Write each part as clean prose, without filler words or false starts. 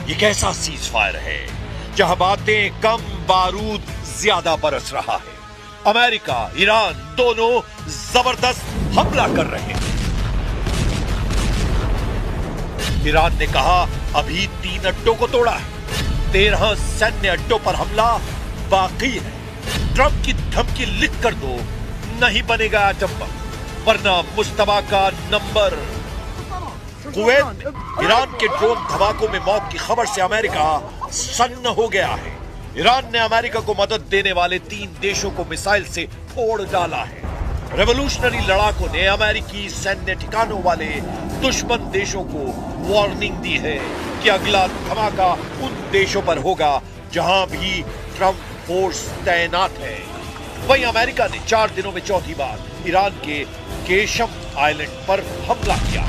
ये कैसा cease fire है जहां बातें कम, बारूद ज्यादा बरस रहा है। अमेरिका, ईरान दोनों जबरदस्त हमला कर रहे हैं। ईरान ने कहा अभी 3 अड्डों को तोड़ा है, 13 सैन्य अड्डों पर हमला बाकी है। ट्रंप की धमकी लिख कर दो, नहीं बनेगा एटम बम, वरना मुश्तबा का नंबर। कुवैत में ईरान के ड्रोन धमाकों में मौत की खबर से अमेरिका सन्न हो गया है। ईरान ने अमेरिका को मदद देने वाले 3 देशों को मिसाइल से फोड़ डाला है। रेवोल्यूशनरी लड़ाकों ने अमेरिकी सैन्य ठिकानों वाले दुश्मन देशों को वार्निंग दी है कि अगला धमाका उन देशों पर होगा जहां भी ट्रंप फोर्स तैनात है। वहीं अमेरिका ने 4 दिनों में चौथी बार ईरान के केशम आइलैंड पर हमला किया।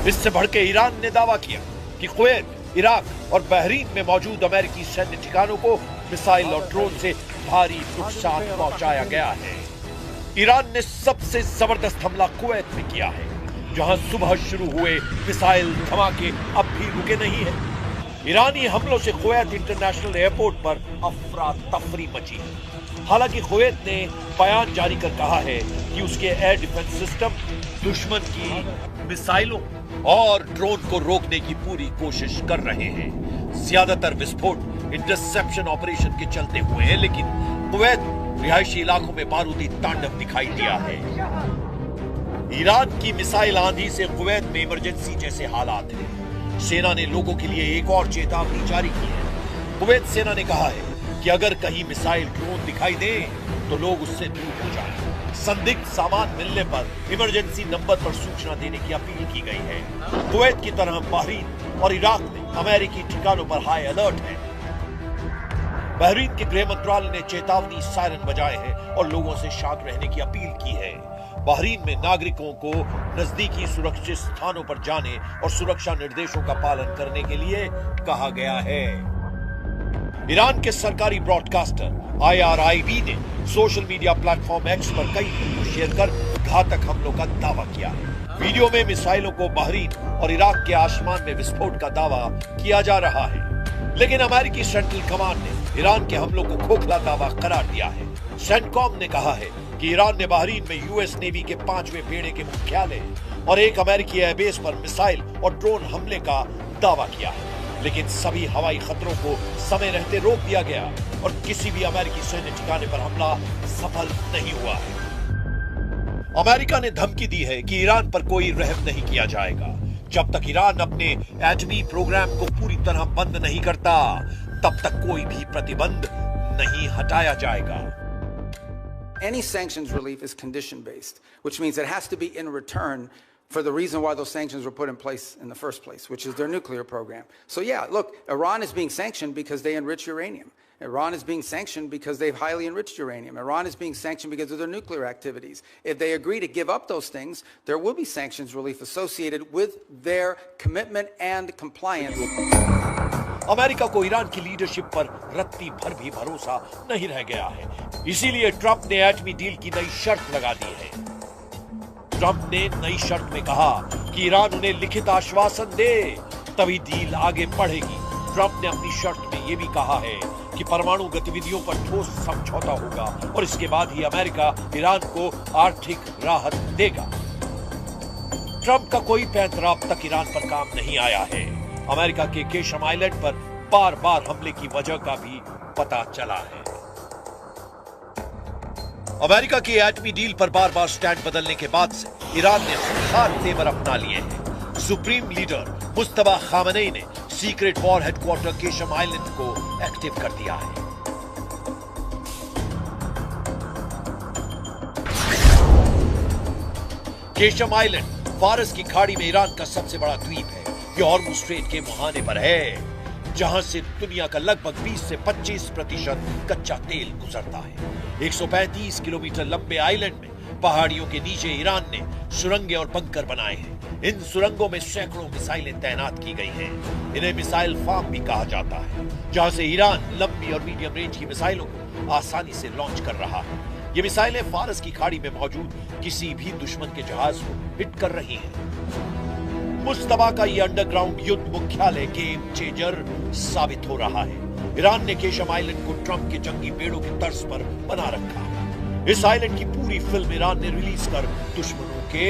इससे भड़के ईरान ने दावा किया कि कुवैत, इराक और बहरीन में मौजूद अमेरिकी सैन्य ठिकानों को मिसाइल और ड्रोन से भारी नुकसान पहुंचाया गया है। ईरान ने सबसे जबरदस्त हमला कुवैत में किया है, जहां सुबह शुरू हुए मिसाइल धमाके अब भी रुके नहीं है। ईरानी हमलों से कुवैत इंटरनेशनल एयरपोर्ट पर अफरा तफरी मची है। हालांकि कुवैत ने बयान जारी कर कहा है कि उसके एयर डिफेंस सिस्टम दुश्मन की मिसाइलों और ड्रोन को रोकने की पूरी कोशिश कर रहे हैं। ज्यादातर विस्फोट इंटरसेप्शन ऑपरेशन के चलते हुए हैं, लेकिन कुवैत रिहायशी इलाकों में बारूदी तांडव दिखाई दिया है। ईरान की मिसाइल आंधी से कुवैत में इमरजेंसी जैसे हालात हैं। सेना ने लोगों के लिए एक और चेतावनी जारी की है। कुवैत सेना ने कहा है कि अगर कहीं मिसाइल ड्रोन दिखाई दे तो लोग उससे दूर हो जाएं। संदिग्ध सामान मिलने पर इमरजेंसी नंबर पर सूचना देने की अपील की गई है। कुवैत की तरह बहरीन और इराक में अमेरिकी ठिकानों पर हाई अलर्ट है। बहरीन के गृह मंत्रालय ने चेतावनी सायरन बजाए हैं और लोगों से शांत रहने की अपील की है। बहरीन में नागरिकों को नजदीकी सुरक्षित स्थानों पर जाने और सुरक्षा निर्देशों का पालन करने के लिए कहा गया है। ईरान के सरकारी ब्रॉडकास्टर IRIB ने सोशल मीडिया प्लेटफॉर्म एक्स पर कई वीडियो शेयर कर घातक हमलों का दावा किया है। वीडियो में मिसाइलों को बहरीन और इराक के आसमान में विस्फोट का दावा किया जा रहा है, लेकिन अमेरिकी सेंट्रल कमांड ने ईरान के हमलों को खोखला दावा करार दिया है। सेंटकॉम ने कहा है कि ईरान ने बहरीन में यूएस नेवी के 5वें बेड़े के मुख्यालय और एक अमेरिकी एयरबेस पर मिसाइल और ड्रोन हमले का दावा किया है, लेकिन सभी हवाई खतरों को समय रहते रोक दिया गया और किसी भी अमेरिकी सैन्य ठिकाने पर हमला सफल नहीं हुआ है। अमेरिका ने धमकी दी है कि ईरान पर कोई रहम नहीं किया जाएगा। जब तक ईरान अपने एटमी प्रोग्राम को पूरी तरह बंद नहीं करता, तब तक कोई भी प्रतिबंध नहीं हटाया जाएगा। Any sanctions relief is condition based, which means it has to be in return for the reason why those sanctions were put in place in the first place, which is their nuclear program. So yeah, look, Iran is being sanctioned because they enrich uranium. Iran is being sanctioned because they've highly enriched uranium. Iran is being sanctioned because of their nuclear activities. If they agree to give up those things, there will be sanctions relief associated with their commitment and compliance. America को Iran की leadership पर रत्ती भर भी भरोसा नहीं रह गया है। इसीलिए ट्रंप ने एटमी डील की नई शर्त लगा दी है। ट्रंप ने नई शर्त में कहा कि ईरान उन्हें लिखित आश्वासन दे, तभी डील आगे बढ़ेगी। ट्रंप ने अपनी शर्त में यह भी कहा है कि परमाणु गतिविधियों पर ठोस समझौता होगा और इसके बाद ही अमेरिका ईरान को आर्थिक राहत देगा। ट्रंप का कोई पैंतरा अब तक ईरान पर काम नहीं आया है। अमेरिका के केशम आइलैंड पर बार बार हमले की वजह का भी पता चला है। अमेरिका की एटमी डील पर बार बार स्टैंड बदलने के बाद से ईरान ने खास तेवर अपना लिए हैं। सुप्रीम लीडर मुस्तबा खामनेई ने secret war headquarter Qeshm island को एक्टिव कर दिया है। केशम आइलैंड फारस की खाड़ी में ईरान का सबसे बड़ा द्वीप है। ये हॉर्मुज़ स्ट्रेट के मुहाने पर है, जहां से दुनिया का लगभग 20 से 25% कच्चा तेल गुजरता है। 135 किलोमीटर लंबे आइलैंड में पहाड़ियों के नीचे ईरान ने सुरंगें और बंकर बनाए हैं। इन सुरंगों में सैकड़ों मिसाइलें तैनात की गई हैं। इन्हें मिसाइल फार्म भी कहा जाता है, जहां से ईरान लंबी और मीडियम रेंज की मिसाइलों को आसानी से लॉन्च कर रहा है। ये मिसाइलें फारस की खाड़ी में मौजूद किसी भी दुश्मन के जहाज को हिट कर रही हैं। मुस्तफा का ये अंडरग्राउंड युद्ध मुख्यालय गेम चेंजर साबित हो रहा है। ईरान ने केशम आइलैंड को ट्रंप के जंगी बेड़ों की तर्ज पर बना रखा। इस आइलैंड की पूरी फिल्म ईरान ने रिलीज कर दुश्मनों के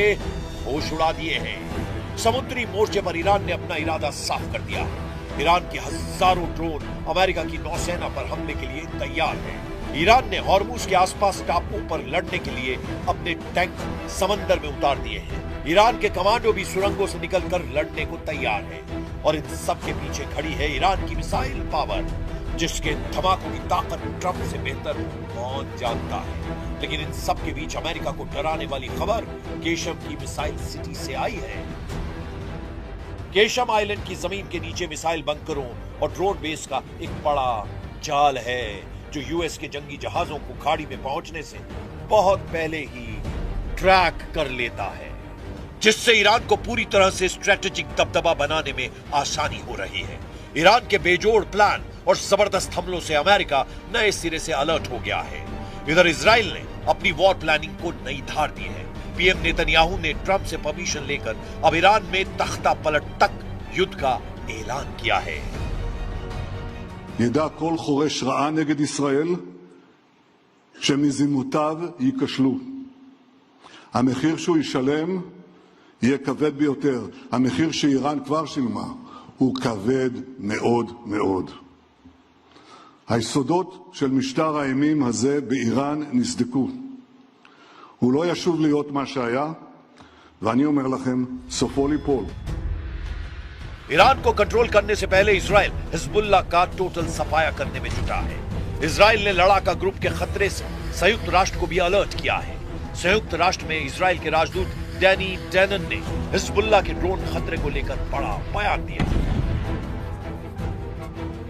होश उड़ा दिए हैं। समुद्री मोर्चे पर ईरान ने अपना इरादा साफ कर दिया है। ईरान के हजारों ड्रोन अमेरिका की नौसेना पर हमले के लिए तैयार हैं। ईरान ने हॉर्मुज के आसपास टापुओं पर लड़ने के लिए अपने टैंक समंदर में उतार दिए हैं। ईरान के कमांडो भी सुरंगों से निकलकर लड़ने को तैयार हैं। और इन सब के पीछे खड़ी है ईरान की मिसाइल पावर, जिसके धमाकों की ताकत ट्रंप से बेहतर कौन जानता है। लेकिन इन सब के बीच अमेरिका को डराने वाली खबर केशम की मिसाइल सिटी से आई है। केशम आइलैंड की जमीन के नीचे मिसाइल बंकरों और ड्रोन बेस का एक बड़ा जाल है, जो यूएस के जंगी जहाजों को खाड़ी में पहुंचने से बहुत पहले ही ट्रैक कर लेता है, जिससे ईरान को पूरी तरह से स्ट्रेटेजिक दबदबा बनाने में आसानी हो रही है। ईरान के बेजोड़ प्लान और जबरदस्त हमलों से अमेरिका नए सिरे से अलर्ट हो गया है। इधर इजराइल ने अपनी वॉर प्लानिंग को नई धार दी है। पीएम नेतन्याहू ने ट्रंप से परमिशन लेकर अब ईरान में तख्ता पलट तक युद्ध का ऐलान किया है। ידע כל חורש רעה נגד ישראל שמזימותיו ייכשלו. המחיר שהוא ישלם יהיה כבד ביותר. המחיר שאיראן כבר שילמה הוא כבד מאוד מאוד. היסודות של משטר האימים הזה באיראן נסדקו. הוא לא ישוב להיות מה שהיה, ואני אומר לכם, סופו ליפול. ईरान को कंट्रोल करने से पहले इजराइल हिजबुल्लाह का टोटल सफाया करने में जुटा है। इजराइल ने लड़ाका ग्रुप के खतरे से संयुक्त राष्ट्र को भी अलर्ट किया है। संयुक्त राष्ट्र में इजराइल के राजदूत डैनी डैनन ने हिजबुल्लाह के ड्रोन खतरे को लेकर बड़ा बयान दिया।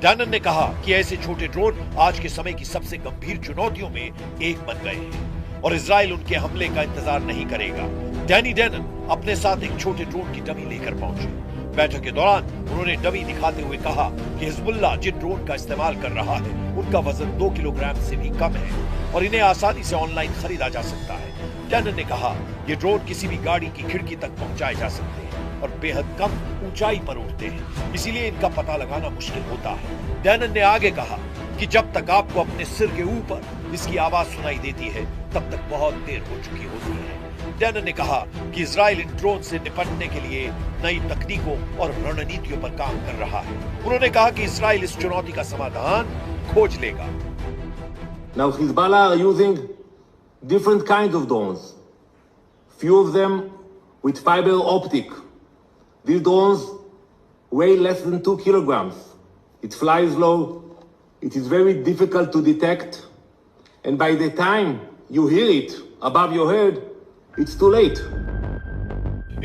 डैनन ने कहा कि ऐसे छोटे ड्रोन आज के समय की सबसे गंभीर चुनौतियों में एक बन गए हैं और इजराइल उनके हमले का इंतजार नहीं करेगा। डैनी डैनन अपने साथ एक छोटे ड्रोन की डमी लेकर पहुंचे। बैठक के दौरान उन्होंने डमी दिखाते हुए कहा कि हिजबुल्लाह जिन ड्रोन का इस्तेमाल कर रहा है उनका वजन 2 किलोग्राम से भी कम है और इन्हें आसानी से ऑनलाइन खरीदा जा सकता है। डैनन ने कहा ये ड्रोन किसी भी गाड़ी की खिड़की तक पहुंचाए जा सकते हैं और बेहद कम ऊंचाई पर उड़ते हैं, इसीलिए इनका पता लगाना मुश्किल होता है। डैनन ने आगे कहा कि जब तक आपको अपने सिर के ऊपर इसकी आवाज सुनाई देती है तब तक बहुत देर हो चुकी होती है। डैनन ने कहा कि इजराइल इन ड्रोन से निपटने के लिए नई तकनीकों और रणनीतियों पर काम कर रहा है। उन्होंने कहा कि इजराइल इस चुनौती का समाधान खोज लेगा। Now Hezbollah are using different kinds of drones. Few of them with fiber optic. These drones weigh less than 2 kilograms. It flies low. It is very difficult to detect. And by the time you hear it above your head, it's too late.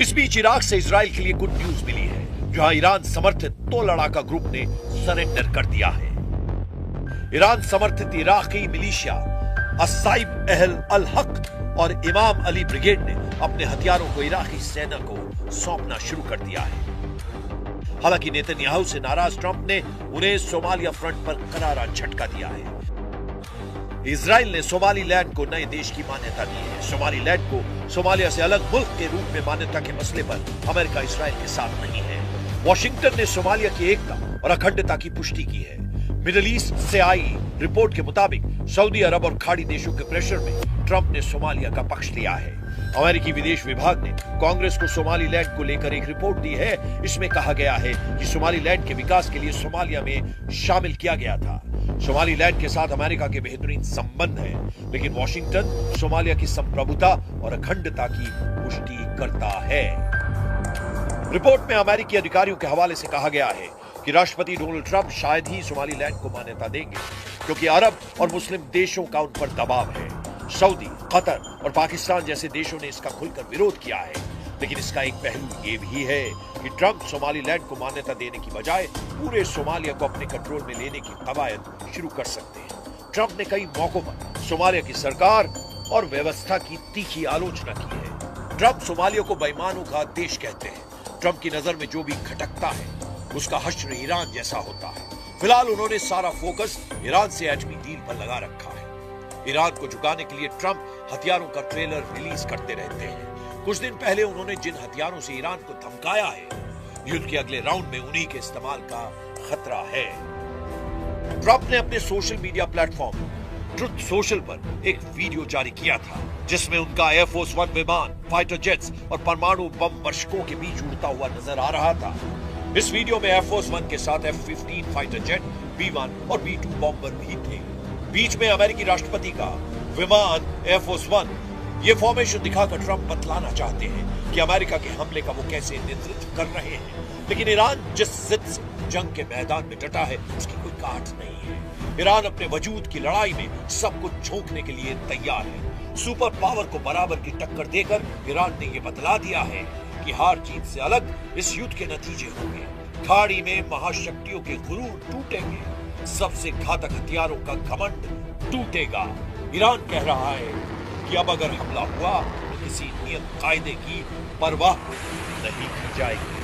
इस बीच Iraq से Israel के लिए good news मिली है, जहां Iran समर्थित 2 लड़ाका group ने surrender कर दिया है। ईरान समर्थित इराकी मिलिशिया अस्साइब अहल अल हक और इमाम अली ब्रिगेड ने अपने हथियारों को इराकी सेना को सौंपना शुरू कर दिया है। हालांकि नेतन्याहू से नाराज ट्रंप ने उन्हें सोमालिया फ्रंट पर करारा झटका दिया है। इजराइल ने सोमालीलैंड को नए देश की मान्यता दी है। सोमालीलैंड को सोमालिया से अलग मुल्क के रूप में मान्यता के मसले पर अमेरिका इजराइल के साथ नहीं है। वॉशिंगटन ने सोमालिया की एकता और अखंडता की पुष्टि की है। मिडिल ईस्ट से आई रिपोर्ट के मुताबिक सऊदी अरब और खाड़ी देशों के प्रेशर में ट्रंप ने सोमालिया का पक्ष लिया है। अमेरिकी विदेश विभाग ने कांग्रेस को सोमालीलैंड को लेकर एक रिपोर्ट दी है। इसमें कहा गया है कि सोमालीलैंड के विकास के लिए सोमालिया में शामिल किया गया था। सोमालीलैंड के साथ अमेरिका के बेहतरीन संबंध हैं, लेकिन वॉशिंगटन सोमालिया की संप्रभुता और अखंडता की पुष्टि करता है। रिपोर्ट में अमेरिकी अधिकारियों के हवाले से कहा गया है कि राष्ट्रपति डोनाल्ड ट्रंप शायद ही सोमालीलैंड को मान्यता देंगे, क्योंकि अरब और मुस्लिम देशों का उन पर दबाव है। सऊदी, कतर और पाकिस्तान जैसे देशों ने इसका खुलकर विरोध किया है। लेकिन इसका एक पहलू ये भी है कि ट्रंप सोमालीलैंड को मान्यता देने की बजाय पूरे सोमालिया को अपने कंट्रोल में लेने की कवायद शुरू कर सकते हैं। ट्रंप ने कई मौकों पर सोमालिया की सरकार और व्यवस्था की तीखी आलोचना की है। ट्रंप सोमालिया को बेईमानों का देश कहते हैं। ट्रंप की नजर में जो भी खटकता है उसका हश्र ईरान जैसा होता है। फिलहाल उन्होंने सारा फोकस ईरान से एटमी डील पर लगा रखा है। ईरान को झुकाने के लिए ट्रंप हथियारों का ट्रेलर रिलीज करते रहते हैं। कुछ दिन पहले उन्होंने जिन हथियारों से ईरान को धमकाया है, युद्ध के अगले राउंड में उन्हीं के इस्तेमाल का खतरा है। ट्रंप ने अपने social media platform truth social पर एक वीडियो जारी किया था, जिसमें उनका एयरफोर्स वन विमान, फाइटर जेट्स और परमाणु बम वर्षकों के बीच उड़ता हुआ नजर आ रहा था। इस वीडियो में एयरफोर्स वन के साथ F-15 फाइटर जेट, B-1 और B-2 बॉम्बर भी थे। बीच में अमेरिकी राष्ट्रपति का विमान एयरफोर्स वन। ये फॉर्मेशन दिखाकर ट्रंप बतलाना चाहते हैं कि अमेरिका के हमले का वो कैसे नेतृत्व कर रहे हैं। लेकिन ईरान जिस जिद से जंग के मैदान में डटा है, उसकी कोई काट नहीं है। ईरान अपने वजूद की लड़ाई में सब कुछ झोंकने के लिए तैयार है। सुपर पावर को बराबर की टक्कर देकर ईरान ने ये बतला दिया है कि हार जीत से अलग इस युद्ध के नतीजे होंगे। खाड़ी में महाशक्तियों के गुरूर टूटेंगे, सबसे घातक हथियारों का घमंड टूटेगा। ईरान कह रहा है कि अब अगर हमला हुआ तो किसी नियम कायदे की परवाह नहीं की जाएगी।